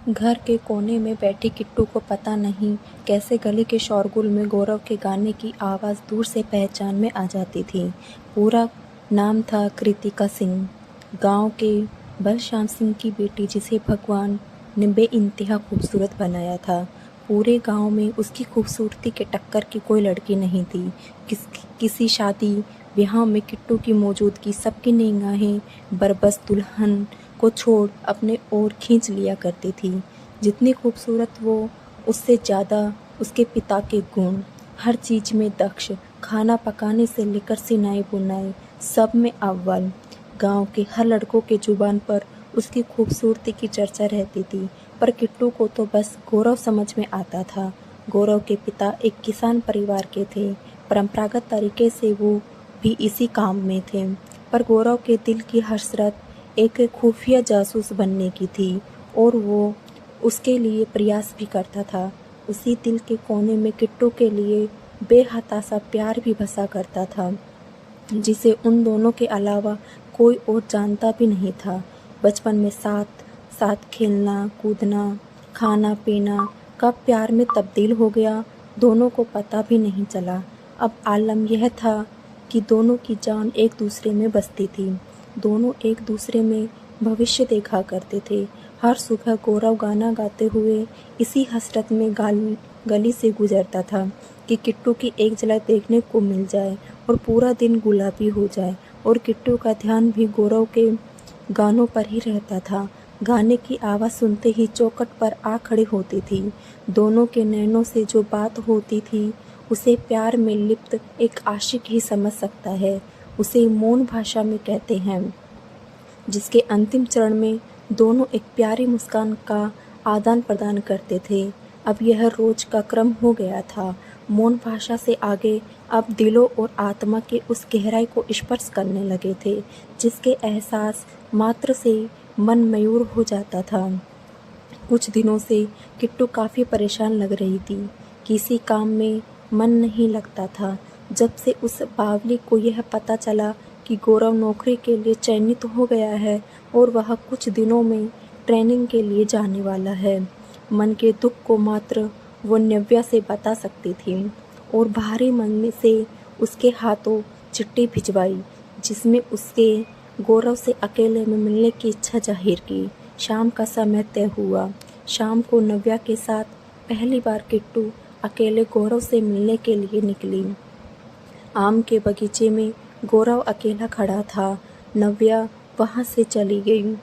घर के कोने में बैठी किट्टू को पता नहीं कैसे गली के शोरगुल में गौरव के गाने की आवाज़ दूर से पहचान में आ जाती थी। पूरा नाम था कृतिका सिंह, गांव के बलश्याम सिंह की बेटी, जिसे भगवान ने बेइंतहा खूबसूरत बनाया था। पूरे गांव में उसकी खूबसूरती के टक्कर की कोई लड़की नहीं थी। किसी शादी ब्याह में किट्टू की मौजूदगी सबकी निगाहें बरबस दुल्हन को छोड़ अपने ओर खींच लिया करती थी। जितनी खूबसूरत वो, उससे ज़्यादा उसके पिता के गुण। हर चीज़ में दक्ष, खाना पकाने से लेकर सिलाई बुनाई सब में अव्वल। गांव के हर लड़कों के जुबान पर उसकी खूबसूरती की चर्चा रहती थी। पर किट्टू को तो बस गौरव समझ में आता था। गौरव के पिता एक किसान परिवार के थे। परंपरागत तरीके से वो भी इसी काम में थे। पर गौरव के दिल की हसरत एक खुफिया जासूस बनने की थी, और वो उसके लिए प्रयास भी करता था। उसी दिल के कोने में किट्टू के लिए बेहताशा प्यार भी बसा करता था, जिसे उन दोनों के अलावा कोई और जानता भी नहीं था। बचपन में साथ साथ खेलना कूदना, खाना पीना कब प्यार में तब्दील हो गया, दोनों को पता भी नहीं चला। अब आलम यह था कि दोनों की जान एक दूसरे में बसती थी। दोनों एक दूसरे में भविष्य देखा करते थे। हर सुबह गौरव गाना गाते हुए इसी हसरत में गली से गुजरता था कि किट्टू की एक झलक देखने को मिल जाए और पूरा दिन गुलाबी हो जाए। और किट्टू का ध्यान भी गौरव के गानों पर ही रहता था। गाने की आवाज़ सुनते ही चौखट पर आ खड़ी होती थी। दोनों के नैनों से जो बात होती थी, उसे प्यार में लिप्त एक आशिक ही समझ सकता है। उसे मौन भाषा में कहते हैं, जिसके अंतिम चरण में दोनों एक प्यारी मुस्कान का आदान प्रदान करते थे। अब यह रोज का क्रम हो गया था। मौन भाषा से आगे अब दिलों और आत्मा के उस गहराई को स्पर्श करने लगे थे, जिसके एहसास मात्र से मन मयूर हो जाता था। कुछ दिनों से किट्टू काफ़ी परेशान लग रही थी। किसी काम में मन नहीं लगता था। जब से उस बावली को यह पता चला कि गौरव नौकरी के लिए चयनित हो गया है और वह कुछ दिनों में ट्रेनिंग के लिए जाने वाला है, मन के दुख को मात्र वो नव्या से बता सकती थी। और भारी मन में से उसके हाथों चिट्ठी भिजवाई, जिसमें उसके गौरव से अकेले में मिलने की इच्छा जाहिर की। शाम का समय तय हुआ। शाम को नव्या के साथ पहली बार किट्टू अकेले गौरव से मिलने के लिए निकली। आम के बगीचे में गौरव अकेला खड़ा था। नव्या वहाँ से चली गई।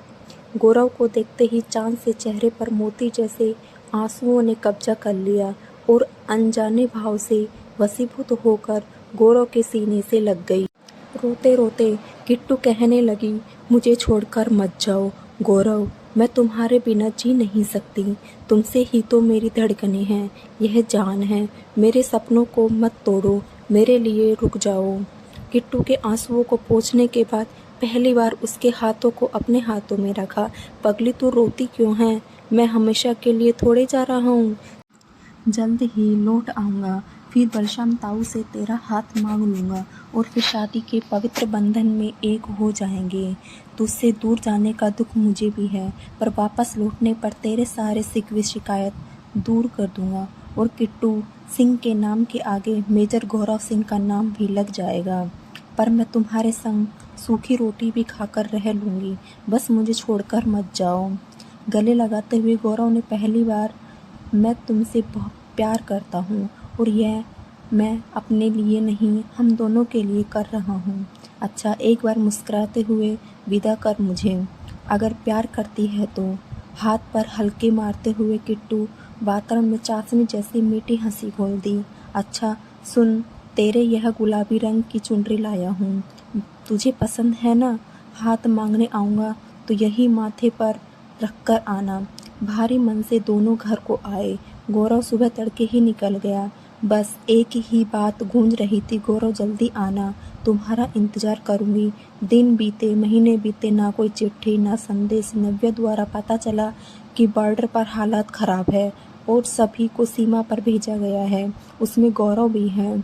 गौरव को देखते ही चांद से चेहरे पर मोती जैसे आंसुओं ने कब्जा कर लिया और अनजाने भाव से वशीभूत होकर गौरव के सीने से लग गई। रोते रोते किट्टू कहने लगी, मुझे छोड़कर मत जाओ गौरव, मैं तुम्हारे बिना जी नहीं सकती। तुमसे ही तो मेरी धड़कनें हैं, यह जान है। मेरे सपनों को मत तोड़ो, मेरे लिए रुक जाओ। किट्टू के आंसुओं को पोंछने के बाद पहली बार उसके हाथों को अपने हाथों में रखा। पगली, तू रोती क्यों है? मैं हमेशा के लिए थोड़े जा रहा हूँ। जल्द ही लौट आऊँगा, फिर बलश्याम ताऊ से तेरा हाथ मांग लूँगा और फिर शादी के पवित्र बंधन में एक हो जाएंगे। तुझसे दूर जाने का दुख मुझे भी है, पर वापस लौटने पर तेरे सारे शिकवे शिकायत दूर कर दूँगा और किट्टू सिंह के नाम के आगे मेजर गौरव सिंह का नाम भी लग जाएगा। पर मैं तुम्हारे संग सूखी रोटी भी खाकर रह लूँगी, बस मुझे छोड़कर मत जाओ। गले लगाते हुए गौरव ने पहली बार, मैं तुमसे बहुत प्यार करता हूँ और यह मैं अपने लिए नहीं, हम दोनों के लिए कर रहा हूँ। अच्छा, एक बार मुस्कुराते हुए विदा कर मुझे, अगर प्यार करती है तो। हाथ पर हल्के मारते हुए किट्टू वातावरण में चाशनी जैसी मीठी हंसी घोल दी। अच्छा सुन, तेरे यह गुलाबी रंग की चुनरी लाया हूँ, तुझे पसंद है ना? हाथ मांगने आऊँगा तो यही माथे पर रख कर आना। भारी मन से दोनों घर को आए। गौरव सुबह तड़के ही निकल गया। बस एक ही बात गूंज रही थी, गौरव जल्दी आना, तुम्हारा इंतजार करूंगी। दिन बीते, महीने बीते, ना कोई चिट्ठी ना संदेश। नव्या द्वारा पता चला कि बॉर्डर पर हालात खराब है और सभी को सीमा पर भेजा गया है, उसमें गौरव भी है।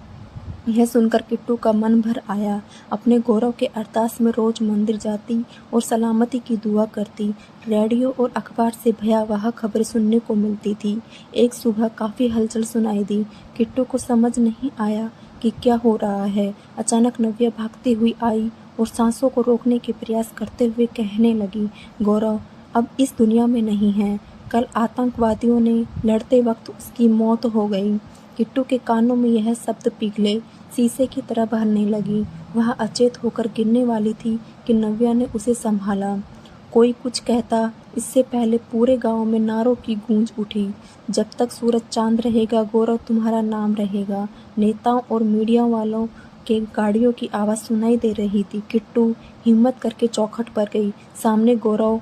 यह सुनकर किट्टू का मन भर आया। अपने गौरव के अरदास में रोज मंदिर जाती और सलामती की दुआ करती। रेडियो और अखबार से भयावह खबरें सुनने को मिलती थी। एक सुबह काफ़ी हलचल सुनाई दी। किट्टू को समझ नहीं आया कि क्या हो रहा है। अचानक नव्या भागती हुई आई और सांसों को रोकने के प्रयास करते हुए कहने लगी, गौरव अब इस दुनिया में नहीं है। कल आतंकवादियों ने लड़ते वक्त उसकी मौत हो गई। किट्टू के कानों में यह शब्द पिघले शीशे की तरह भरने लगी। वह अचेत होकर गिरने वाली थी कि नव्या ने उसे संभाला। कोई कुछ कहता, इससे पहले पूरे गांव में नारों की गूंज उठी। जब तक सूरज चांद रहेगा गौरव तुम्हारा नाम रहेगा। नेताओं और मीडिया वालों के गाड़ियों की आवाज़ सुनाई दे रही थी। किट्टू हिम्मत करके चौखट पर गई। सामने गौरव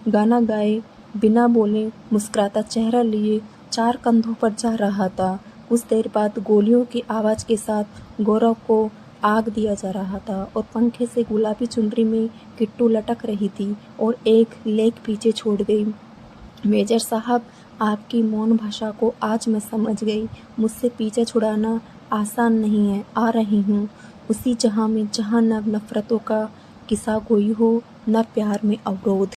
गाना गाए बिना बोले मुस्कुराता चेहरा लिए 4 कंधों पर जा रहा था। कुछ देर बाद गोलियों की आवाज़ के साथ गौरव को आग दिया जा रहा था और पंखे से गुलाबी चुनरी में किट्टू लटक रही थी और एक लेख पीछे छोड़ गई। मेजर साहब, आपकी मौन भाषा को आज मैं समझ गई। मुझसे पीछे छुड़ाना आसान नहीं है। आ रही हूँ उसी जहाँ में जहाँ न नफरतों का किस्सा गोई हो, न प्यार में अवरोध।